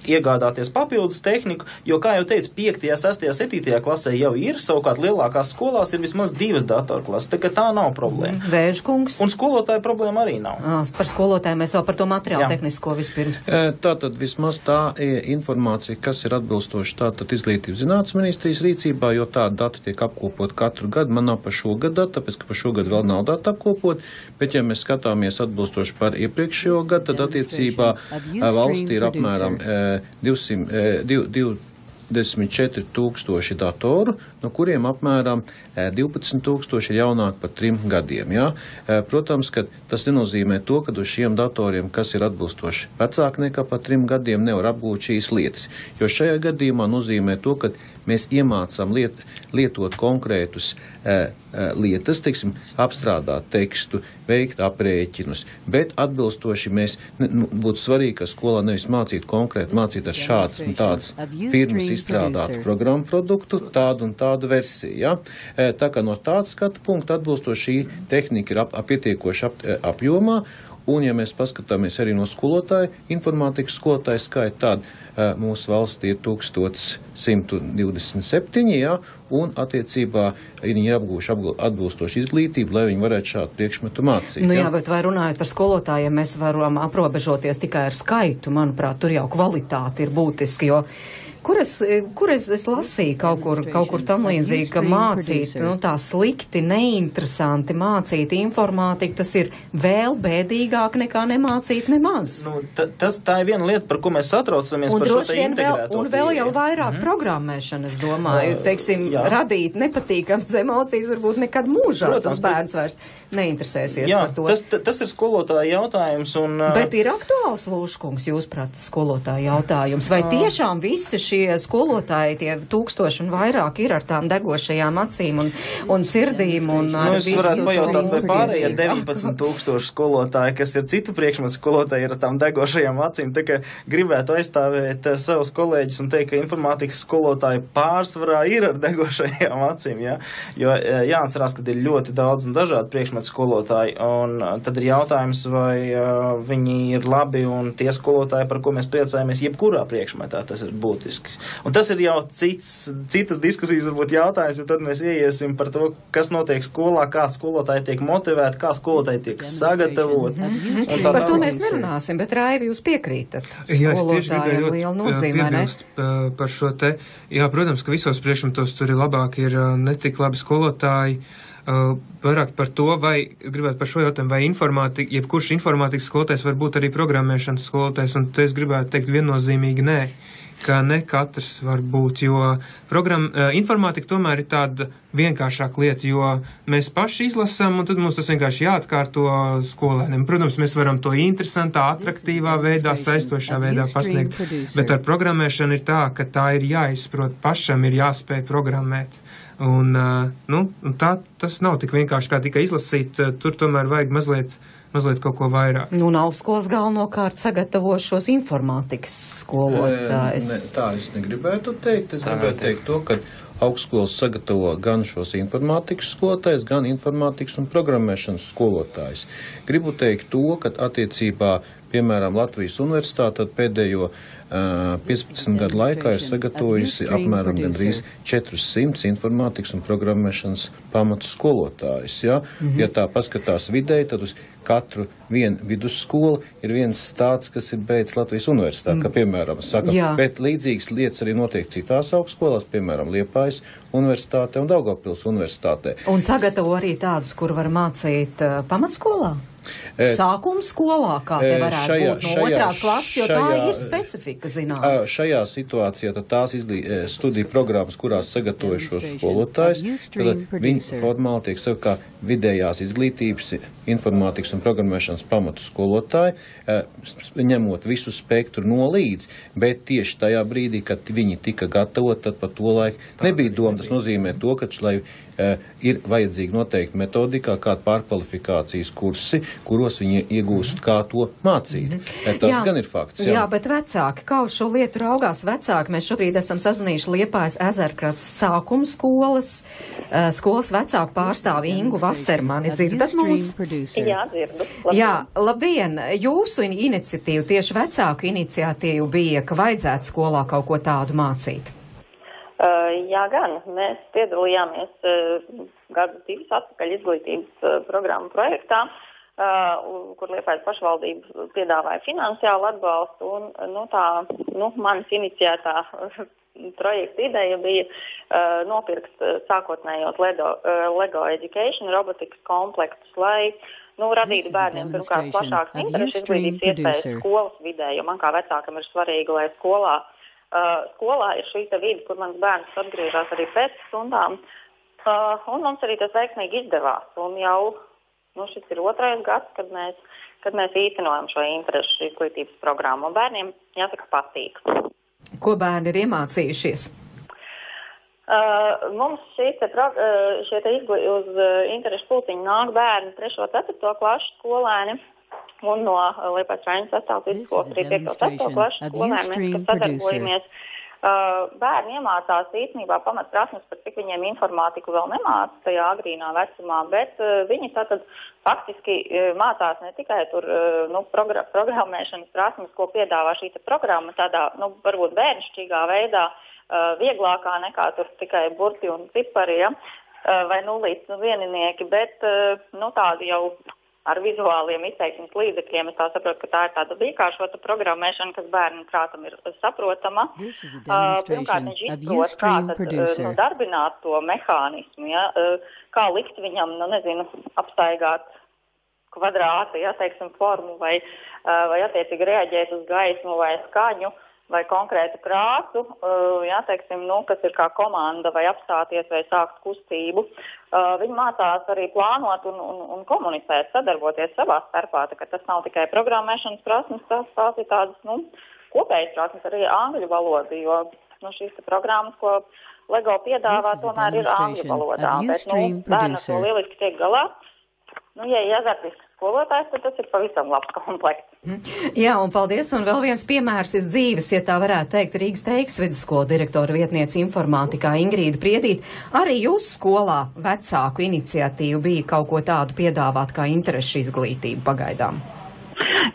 iegādāties papildus tehniku, jo, kā jau teicu, 5., 6., 7. klasē jau ir, savukārt lielākās skolās ir vismaz 2 datorklases, tā ka tā nav problēma. Vēžkungs. Un skolotāju problēma arī nav. Par skolotāju mēs jau par to materiālu tehnisko vispirms. Tātad vismaz tā informācija, kas ir atbilstoši tātad Izglītības zinātnes ministrijas rīcībā, jo tāda data tiek apkopot katru gadu. Man nav par šo gadu data, tāpēc, ka par šo gadu vēl nav data apkopot, bet ja mēs skatāmies atbilstoši par iepriekšējo gadu, tad attiecībā valstī ir apmēram 24,000 datoru, no kuriem apmēram 12,000 ir jaunāki par 3 gadiem. Ja? Protams, ka tas nenozīmē to, ka uz šiem datoriem, kas ir atbilstoši vecāki nekā par 3 gadiem, nevar apgūt šīs lietas. Jo šajā gadījumā nozīmē to, ka mēs iemācām lietot konkrētus lietas, teiksim, apstrādāt tekstu, veikt aprēķinus, bet atbilstoši mēs būtu svarīgi, ka skolā nevis mācīt konkrēti, mācīt ar šādas un tādas firmas izstrādātu programmu produktu, tādu un tādu versiju. Ja? Tā kā no tāda skatu punkta atbilstoši šī tehnika ir pietiekoši apjomā, un ja mēs paskatāmies arī no skolotāju, informātikas skolotāju skaita, tāda mūsu valstī ir 1127, ja? Un attiecībā viņi ir apgūši atbilstoši izglītību, lai viņi varētu šādu priekšmetu mācīt. Bet vai runājot par skolotājiem, mēs varam aprobežoties tikai ar skaitu, manuprāt, tur jau kvalitāte ir būtiski, jo Kur es lasīju kaut kur tam līdzīgi, ka mācīt, tā slikti, neinteresanti mācīt informātiku, tas ir vēl bēdīgāk nekā nemācīt nemaz. Tā ir viena lieta, par ko mēs satraucamies par šo te integrēto. Un vēl jau vairāk programmēšana, es domāju, teiksim, radīt nepatīkams emocijas, varbūt nekad mūžā tas bērns vairs neinteresēsies par to. Tas ir skolotāja jautājums. Bet ir aktuāls, Lūškungs, jūsprāt, skolotāja jautājums? Vai tiešām visi šie šie skolotāji, tie 1000 un vairāk ir ar tām degošajām acīm un sirdīm un ar visu. Es varētu pajautāt, vai pārējie 19,000 skolotāji, kas ir citu priekšmetu skolotāji, ir ar tām degošajām acīm, tā ka gribētu aizstāvēt savus kolēģus un teikt, ka informātikas skolotāji pārsvarā ir ar degošajām acīm, ja? Jo jāatcerās, ka ir ļoti daudz un dažādi priekšmetu skolotāji, un tad ir jautājums, vai viņi ir labi, un tie skolotāji, par ko mēs priecājamies, jebkurā priekšmetā, tas ir būtisks. Un tas ir jau citas diskusijas, varbūt jautājums, jo tad mēs ieiesim par to, kas notiek skolā, kā skolotāji tiek motivēti, kā skolotāji tiek sagatavot. Par to mēs nerunāsim, bet Raivi, jūs piekrītat skolotājiem liela nozīmē, ne? Par šo te, jā, protams, ka visos priekšmetos tur ir labāk, ir netik labi skolotāji, vairāk par to, vai gribētu par šo jautājumu, vai jebkurš informātikas skolotājs var būt arī programmēšanas skolotājs, un te es gribētu teikt viennozīmīgi nē, ka ne katrs var būt, jo informātika tomēr ir tāda vienkāršāka lieta, jo mēs paši izlasām, un tad mums tas vienkārši jāatkārto skolēniem. Protams, mēs varam to interesantā, atraktīvā veidā, saistošā veidā pasniegt, bet ar programmēšanu ir tā, ka tā ir jāizprot, pašam ir jāspēj programmēt. Un, tas nav tik vienkārši kā tikai izlasīt, tur tomēr vajag mazliet kaut ko vairāk. Un augstskolas galvenokārt sagatavo šos informātikas skolotājus. Tā es negribētu teikt. Es gribētu teikt to, ka augstskolas sagatavo gan šos informātikas skolotājus, gan informātikas un programmēšanas skolotājus. Gribu teikt to, ka attiecībā, piemēram, Latvijas universitāte pēdējo 15 gadu laikā ir sagatavojusi apmēram gandrīz 400 informātikas un programmēšanas pamatu skolotājus. Ja? Ja tā paskatās vidēji, tad uz katru vienu vidusskolu ir viens tāds, kas ir beidz Latvijas universitāti, kā piemēram, bet līdzīgas lietas arī notiek citās augstskolās, piemēram, Liepājas universitātē un Daugavpils universitātē. Un sagatavo arī tādus, kur var mācīt pamatskolā? Sākuma skolā, kā te varētu būt no otrās klases, jo tā ir specifika, zinām. Šajā situācijā tad tās studiju programmas, kurās sagatavoja šos skolotājus, tad viņi formāli tiek savu kā vidējās izglītības, informātikas un programmēšanas pamatu skolotāji, ņemot visu spektru no līdz, bet tieši tajā brīdī, kad viņi tika gatavot, tad pat to laiku nebija doma. Tas nozīmē to, ka, lai ir vajadzīgi noteikti metodikā kāda pārkvalifikācijas kursi, kuros viņi iegūst, kā to mācīt. Tas gan ir fakts. Jā, bet vecāki, kā uz šo lietu raugās vecāki? Mēs šobrīd esam sazinājuši Liepājas Ezerkrasts sākuma skolas vecāku pārstāvi Ingu Vasermani. Dzirdat mūs? Jā, dzirdu. Labdien. Jā, labdien! Jūsu iniciatīva, tieši vecāku iniciatīva bija, ka vajadzētu skolā kaut ko tādu mācīt. Jā, gan. Mēs piedalījāmies gadu 2 atpakaļ izglītības programmu projektā, kur Liepājas pašvaldība piedāvāja finansiālu atbalstu, un manis iniciētā projekta ideja bija nopirkt sākotnējot LEGO Education robotikas komplektus, lai radītu bērniem pirmkārt plašāks interešu izglītības iespējas skolas vidē, jo man kā vecākam ir svarīgi, lai skolā ir šī vide, kur mans bērns atgriežas arī pēc stundām, un mums arī tas veiksmīgi izdevās. Un jau šis ir 2. gads, kad mēs īstenojam šo interešu izglītības programmu, un bērniem, jāsaka, patīk. Ko bērni ir iemācījušies? Mums šie uz interešu pulciņu nāk bērni 3. un 4. klašu skolēni. Un no Liepājas Raiņas sastāvs vidusskolas arī 5. un 6. klašu skolēni, mēs, kad sadarbojamies. Bērni iemācās īstenībā pamatprasmes, par cik viņiem informātiku vēl nemāca tajā agrīnā vecumā, bet viņi tātad faktiski mācās ne tikai tur programmēšanas prasmes, ko piedāvā šī programma tādā, varbūt bērnišķīgā veidā, vieglākā nekā tur tikai burti un cipari, ja? Vai nulītes un vieninieki, bet tādi jau ar vizuāliem izteiksmes līdzekļiem. Es tā saprotu, ka tā ir tāda vienkāršota programmēšana, kas bērnu prātam ir saprotama. Pirmkārt, viņš izprot, kā tad darbināt to mehānismu, ja? Kā likt viņam, apstaigāt kvadrātu, ja, teiksim, formu vai attiecīgi reaģēt uz gaismu vai skaņu vai konkrētu krāsu, ja, teiksim, kas ir kā komanda vai apstāties vai sākt kustību. Viņi mācās arī plānot un komunicēt, sadarboties savā starpā, tā ka tas nav tikai programmēšanas prasmes, tās ir tādas, kopējas prasmes, arī angļu valoda, jo šīs programmas, ko LEGO piedāvā, tomēr ir angļu valodā, bet, bērni to lieliski tiek galā. Ja iezartisks skolotājs, tad tas ir pavisam labs komplekts. Jā, un paldies, un vēl viens piemērs iz dzīves, ja tā varētu teikt, Rīgas Teikas vidusskola direktora vietniece informātikā Ingrīda Priedīt. Arī jūsu skolā vecāku iniciatīvu bija kaut ko tādu piedāvāt kā interešu izglītību pagaidām?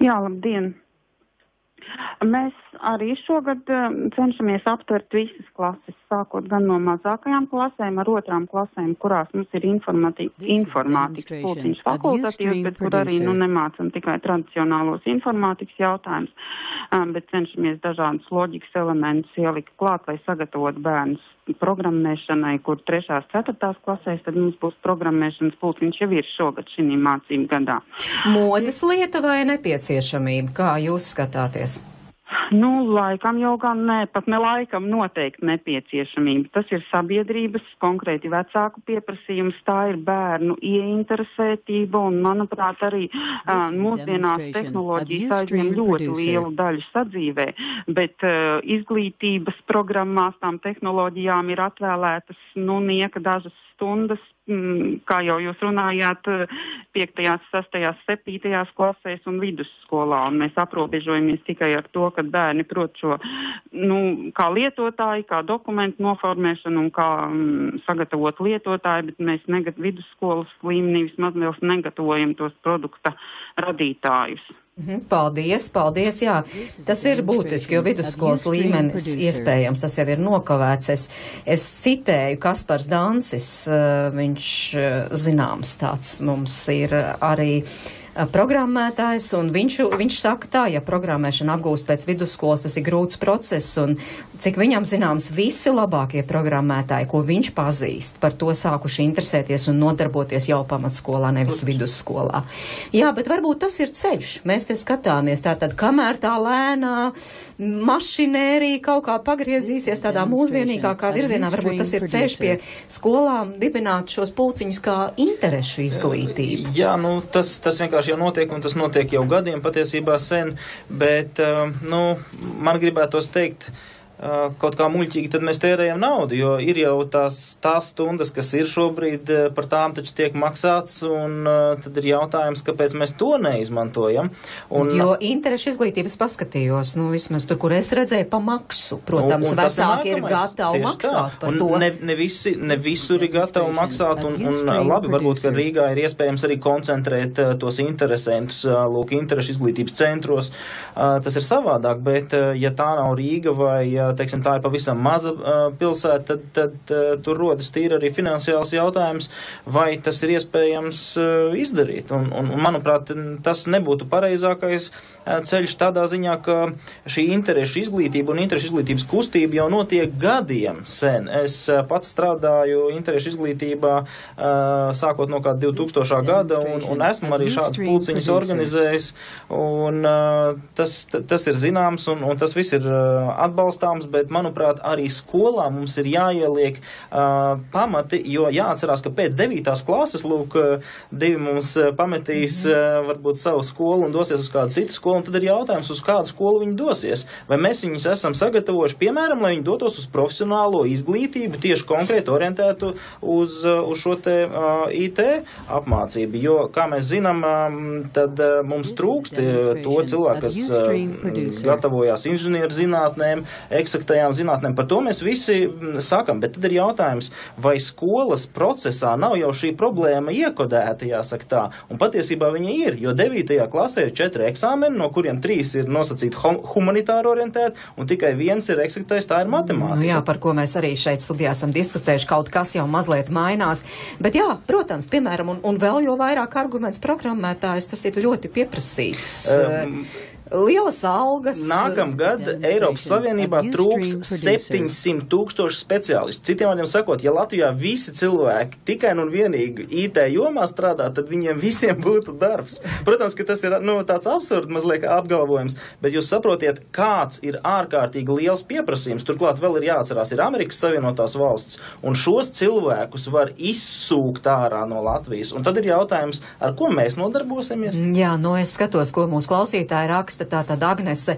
Jā, labdien! Mēs arī šogad cenšamies aptvert visas klases, sākot gan no mazākajām klasēm ar 2. klasēm, kurās mums ir informātikas pulciņš fakultatīvs, bet kur arī nemācam tikai tradicionālos informātikas jautājumus, bet cenšamies dažādus loģikas elementus ielikt klāt, lai sagatavotu bērnus programmēšanai, kur 3. 4. klasēs, tad mums būs programmēšanas pulciņš jau ir šogad šī mācību gadā. Modes lieta vai nepieciešamība? Kā jūs skatāties? Laikam jau gan pat ne laikam noteikti nepieciešamība. Tas ir sabiedrības, konkrēti vecāku pieprasījums, tā ir bērnu ieinteresētība un, manuprāt, arī mūsdienās tehnoloģijas aizņem ļoti lielu daļu sadzīvē, bet izglītības programmās tām tehnoloģijām ir atvēlētas, nieka dažas stundas, kā jau jūs runājāt, 5., 6., 7. klasēs un vidusskolā, un mēs aprobežojamies tikai ar to, ka bērni prot šo, kā lietotāji, kā dokumentu noformēšanu un kā sagatavot lietotāji, bet mēs vidusskolas līmenī vismaz negatavojam tos produkta radītājus. Paldies, jā. Tas ir būtiski, jo vidusskolas līmenis iespējams, tas jau ir nokavēts. Es citēju Kaspars Dancis, viņš zināms tāds mums ir arī programmētājs, un viņš saka tā, ja programmēšana apgūst pēc vidusskolas, tas ir grūts process, un cik viņam zināms, visi labākie programmētāji, ko viņš pazīst, par to sākuši interesēties un nodarboties jau pamatskolā, nevis vidusskolā. Jā, bet varbūt tas ir ceļš. Mēs te skatāmies tātad, kamēr tā lēnā mašinērija kaut kā pagriezīsies tādā mūsdienīgākā virzienā, varbūt tas ir ceļš pie skolām dibināt šos pulciņus kā interešu izglītību. Jā, tas vienkārši jau notiek, un tas notiek jau gadiem patiesībā sen, bet, man gribētos teikt, kaut kā muļķīgi, tad mēs tērējam naudu, jo ir jau tās stundas, kas ir šobrīd, par tām taču tiek maksāts, un tad ir jautājums, kāpēc mēs to neizmantojam. Jo interešu izglītības paskatījos, vismaz tur, kur es redzēju, pa maksu. Protams, vecāki ir gatavi maksāt par to. Ne visur ir gatavi maksāt, un labi, varbūt, ka Rīgā ir iespējams arī koncentrēt tos interesantus, interešu izglītības centros. Tas ir savādāk, bet ja tā nav Rīga vai teiksim, tā ir pavisam maza pilsēta, tad tur rodas tīri arī finansiāls jautājums, vai tas ir iespējams izdarīt. Un manuprāt, tas nebūtu pareizākais ceļš tādā ziņā, ka šī interešu izglītība un interešu izglītības kustība jau notiek gadiem sen. Es pats strādāju interešu izglītībā sākot no kāda 2000. gada, un esmu arī šādas pulciņas organizējis, un tas ir zināms, un tas viss ir atbalstāms, bet, manuprāt, arī skolā mums ir jāieliek pamati, jo jāatcerās, ka pēc 9. klases, divi mums pametīs varbūt savu skolu un dosies uz kādu citu skolu, un tad ir jautājums, uz kādu skolu viņi dosies. Vai mēs viņus esam sagatavojuši, piemēram, lai viņi dotos uz profesionālo izglītību, tieši konkrēti orientētu uz šo te IT apmācību, jo, kā mēs zinām, tad mums trūkst to cilvēku, kas gatavojās inženieru zinātnēm, eksaktajām zinātnēm. Par to mēs visi sakam, bet tad ir jautājums, vai skolas procesā nav jau šī problēma iekodēta, jāsaka tā. Un patiesībā viņa ir, jo 9. klasē ir 4 eksāmeni, no kuriem 3 ir nosacīti humanitāri orientēti, un tikai 1 ir eksaktais, tā ir matemātika. Jā, par ko mēs arī šeit studijā esam diskutējuši, kaut kas jau mazliet mainās. Bet jā, protams, piemēram, un vēl jau vairāk arguments programmētājs, tas ir ļoti pieprasīts. Lielas algas. Nākamgad Eiropas Savienībā trūks 700,000 speciālistu. Citiem vārdiem sakot, ja Latvijā visi cilvēki tikai un vienīgi IT jomā strādā, tad viņiem visiem būtu darbs. Protams, ka tas ir tāds absurds mazliet apgalvojums, bet jūs saprotiet, kāds ir ārkārtīgi liels pieprasījums. Turklāt vēl ir jāatcerās, ir Amerikas Savienotās valsts, un šos cilvēkus var izsūkt ārā no Latvijas. Un tad ir jautājums, ar ko mēs nodarbosimies? Jā, es skatos, ko mūsu klausītāji raksta. raksta tātad Agnese.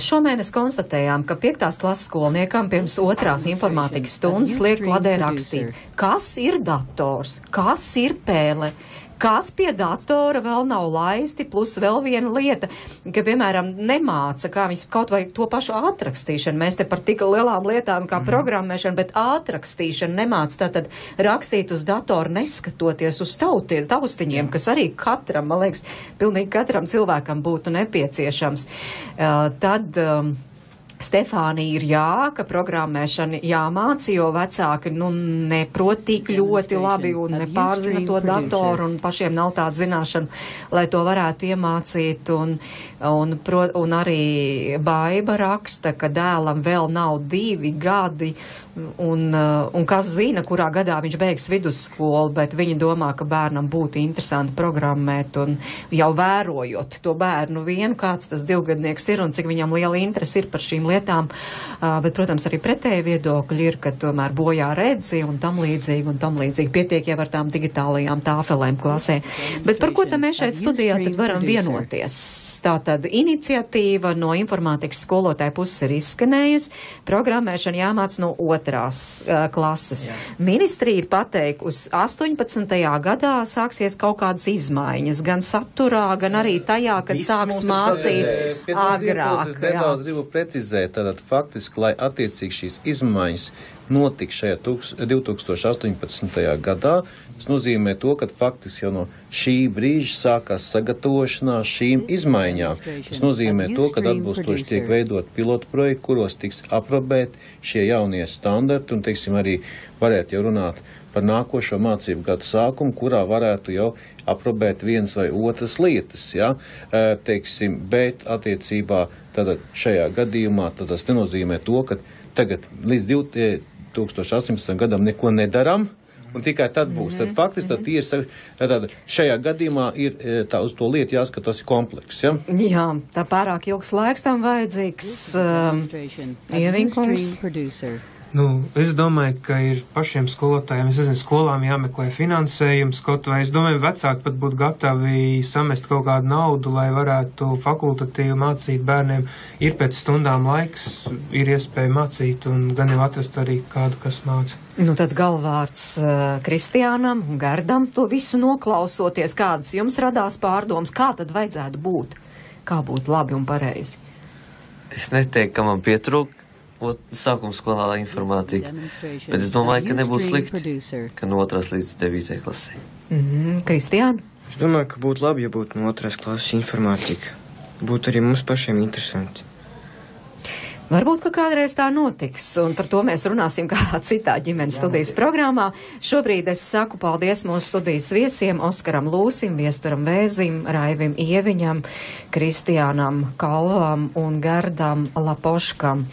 Šomēnes konstatējām, ka 5. klases skolniekam pirms 2. informātikas stundas liek kladē rakstīt, kas ir dators, kas ir pēle, kas pie datora vēl nav laisti, plus vēl viena lieta, ka, piemēram, nemāca, kā viņas kaut vai to pašu atrakstīšanu. Mēs te par tik lielām lietām kā programmēšana, bet atrakstīšanu nemāca tātad rakstīt uz datoru, neskatoties uz taustiņiem, kas arī katram, man liekas, pilnīgi katram cilvēkam būtu nepieciešams. Tad Stefānija ir ka programmēšana jāmāca, jo vecāki, neprot tik ļoti labi un nepārzina to datoru un pašiem nav tāda zināšana, lai to varētu iemācīt. Un arī Baiba raksta, ka dēlam vēl nav 2 gadi un kas zina, kurā gadā viņš beigs vidusskolu, bet viņi domā, ka bērnam būtu interesanti programmēt un jau vērojot to bērnu vienu, kāds tas 2-gadnieks ir un cik viņam liela interese ir par šīm lietām, bet, protams, arī pretēji viedokļi ir, ka tomēr bojā redzi un tam līdzīgi pietiek jau ar tām digitālajām tāfelēm klasē. Bet par ko tad mēs šeit studijā tad varam vienoties? Tātad iniciatīva no informātikas skolotāja puses ir izskanējusi, programmēšana jāmāc no 2. klases. Ministrija ir pateikusi, 18. gadā sāksies kaut kādas izmaiņas, gan saturā, gan arī tajā, kad sāks mācīt agrāk. Es nedaudz gribu precizēt, tātad faktiski, lai attiecīgi šīs izmaiņas notika šajā 2018. gadā, tas nozīmē to, ka faktiski jau no šī brīža sākās sagatavošanās šīm izmaiņām. Tas nozīmē to, ka atbilstoši tiek veidot pilotu projekti, kuros tiks aprobēti šie jaunie standarti un, teiksim, arī varētu jau runāt par nākošo mācību gadu sākumu, kurā varētu jau aprobēt vienas vai otras lietas, teiksim, bet attiecībā tātad šajā gadījumā tas nenozīmē to, ka tagad līdz 2018. gadam neko nedaram, un tikai tad būs. Tad faktiski tad tiesa, tad šajā gadījumā ir tā uz to lietu jāskatās kompleks, Jā, tā pārāk ilgs laiks tam vajadzīgs. Ievinkums. Es domāju, ka ir pašiem skolotājiem, skolām jāmeklē finansējums, kaut vai, es domāju, vecāki pat būtu gatavi samest kaut kādu naudu, lai varētu fakultatīvi mācīt bērniem. Ir pēc stundām laiks, ir iespēja mācīt un gan jau atrast arī kādu, kas māca. Tad galvārds Kristiānam un Gardam, to visu noklausoties, kādas jums radās pārdomas, kā tad vajadzētu būt, kā būtu labi un pareizi. Es neteiktu, ka man pietrūk sākuma skolā informātika, bet es domāju, ka nebūtu slikti, ka no 2. līdz 9. klasē. Kristiāna? Es domāju, ka būtu labi, ja būtu no 2. klases informātika. Būtu arī mums pašiem interesanti. Varbūt, ka kādreiz tā notiks, un par to mēs runāsim kādā citā ģimenes studijas programmā. Šobrīd es saku paldies mūsu studijas viesiem Oskaram Lūsim, Viesturam Vēzim, Raivim Ieviņam, Kristiānam Kalvam un Gardam Lapoškam.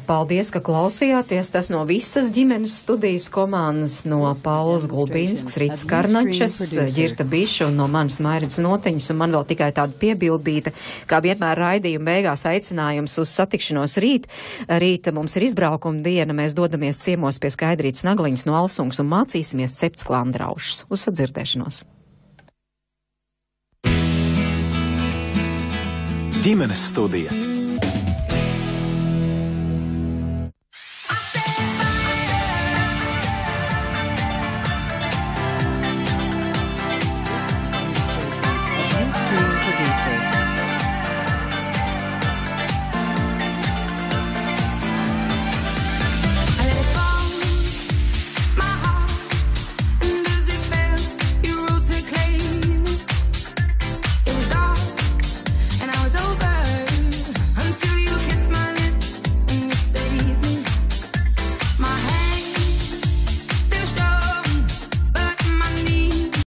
Paldies, ka klausījāties. Tas no visas ģimenes studijas komandas, no Pauls Gulbinsks, Rīts Karnačes, Ģirta Biša un no manas Mairits Notiņas, un man vēl tikai tāda piebildīta, kā vienmēr raidījuma beigās aicinājums uz satikšanos rīt. Rīta mums ir izbraukuma diena, mēs dodamies ciemos pie Skaidrītas Nagliņas no Alsungas un mācīsimies cept sklandraušus. Uz sadzirdēšanos! Ģimenes studija.